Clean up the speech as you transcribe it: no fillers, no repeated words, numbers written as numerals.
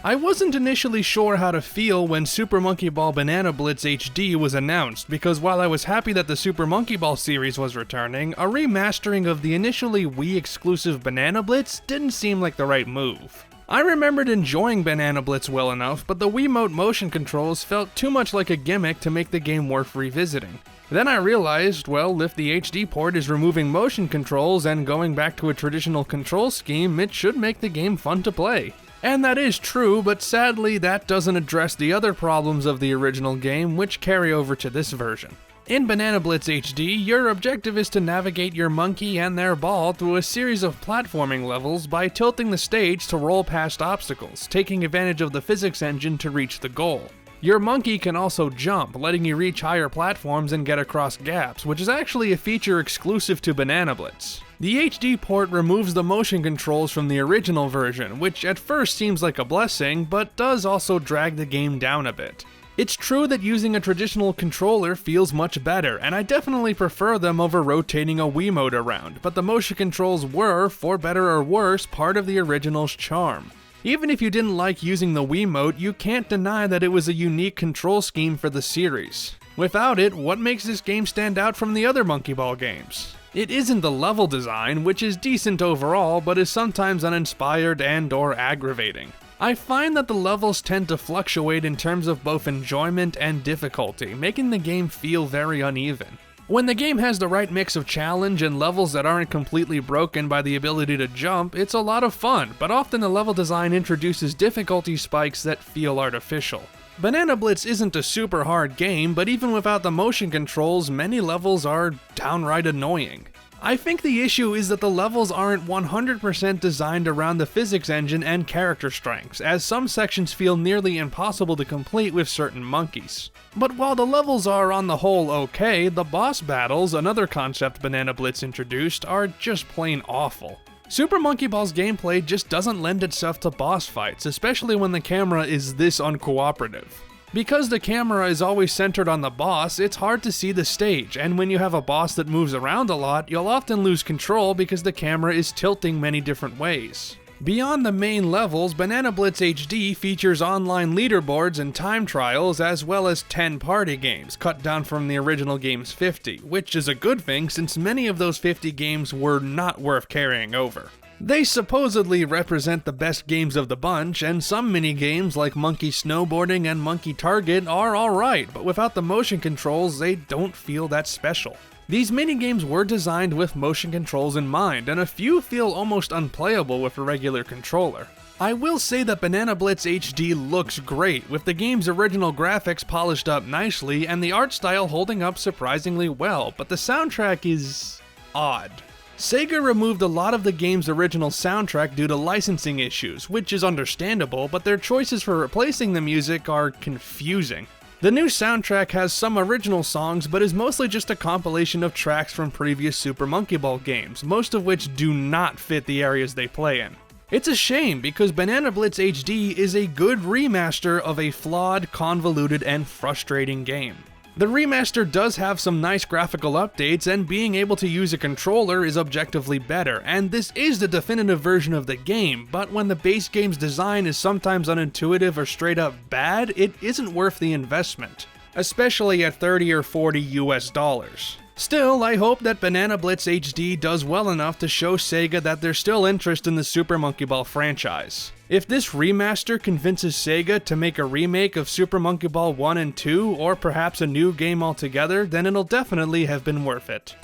I wasn't initially sure how to feel when Super Monkey Ball Banana Blitz HD was announced, because while I was happy that the Super Monkey Ball series was returning, a remastering of the initially Wii exclusive Banana Blitz didn't seem like the right move. I remembered enjoying Banana Blitz well enough, but the Wiimote motion controls felt too much like a gimmick to make the game worth revisiting. Then I realized, well, if the HD port is removing motion controls and going back to a traditional control scheme, it should make the game fun to play. And that is true, but sadly that doesn't address the other problems of the original game, which carry over to this version. In Banana Blitz HD, your objective is to navigate your monkey and their ball through a series of platforming levels by tilting the stage to roll past obstacles, taking advantage of the physics engine to reach the goal. Your monkey can also jump, letting you reach higher platforms and get across gaps, which is actually a feature exclusive to Banana Blitz. The HD port removes the motion controls from the original version, which at first seems like a blessing, but does also drag the game down a bit. It's true that using a traditional controller feels much better, and I definitely prefer them over rotating a Wiimote around, but the motion controls were, for better or worse, part of the original's charm. Even if you didn't like using the Wiimote, you can't deny that it was a unique control scheme for the series. Without it, what makes this game stand out from the other Monkey Ball games? It isn't the level design, which is decent overall, but is sometimes uninspired and/or aggravating. I find that the levels tend to fluctuate in terms of both enjoyment and difficulty, making the game feel very uneven. When the game has the right mix of challenge and levels that aren't completely broken by the ability to jump, it's a lot of fun, but often the level design introduces difficulty spikes that feel artificial. Banana Blitz isn't a super hard game, but even without the motion controls, many levels are downright annoying. I think the issue is that the levels aren't 100% designed around the physics engine and character strengths, as some sections feel nearly impossible to complete with certain monkeys. But while the levels are on the whole okay, the boss battles, another concept Banana Blitz introduced, are just plain awful. Super Monkey Ball's gameplay just doesn't lend itself to boss fights, especially when the camera is this uncooperative. Because the camera is always centered on the boss, it's hard to see the stage, and when you have a boss that moves around a lot, you'll often lose control because the camera is tilting many different ways. Beyond the main levels, Banana Blitz HD features online leaderboards and time trials, as well as 10 party games, cut down from the original game's 50, which is a good thing since many of those 50 games were not worth carrying over. They supposedly represent the best games of the bunch, and some mini-games like Monkey Snowboarding and Monkey Target are alright, but without the motion controls, they don't feel that special. These minigames were designed with motion controls in mind, and a few feel almost unplayable with a regular controller. I will say that Banana Blitz HD looks great, with the game's original graphics polished up nicely and the art style holding up surprisingly well, but the soundtrack is odd. Sega removed a lot of the game's original soundtrack due to licensing issues, which is understandable, but their choices for replacing the music are confusing. The new soundtrack has some original songs, but is mostly just a compilation of tracks from previous Super Monkey Ball games, most of which do not fit the areas they play in. It's a shame because Banana Blitz HD is a good remaster of a flawed, convoluted, and frustrating game. The remaster does have some nice graphical updates, and being able to use a controller is objectively better, and this is the definitive version of the game, but when the base game's design is sometimes unintuitive or straight up bad, it isn't worth the investment, especially at $30 or $40 US. Still, I hope that Banana Blitz HD does well enough to show Sega that there's still interest in the Super Monkey Ball franchise. If this remaster convinces Sega to make a remake of Super Monkey Ball 1 and 2, or perhaps a new game altogether, then it'll definitely have been worth it.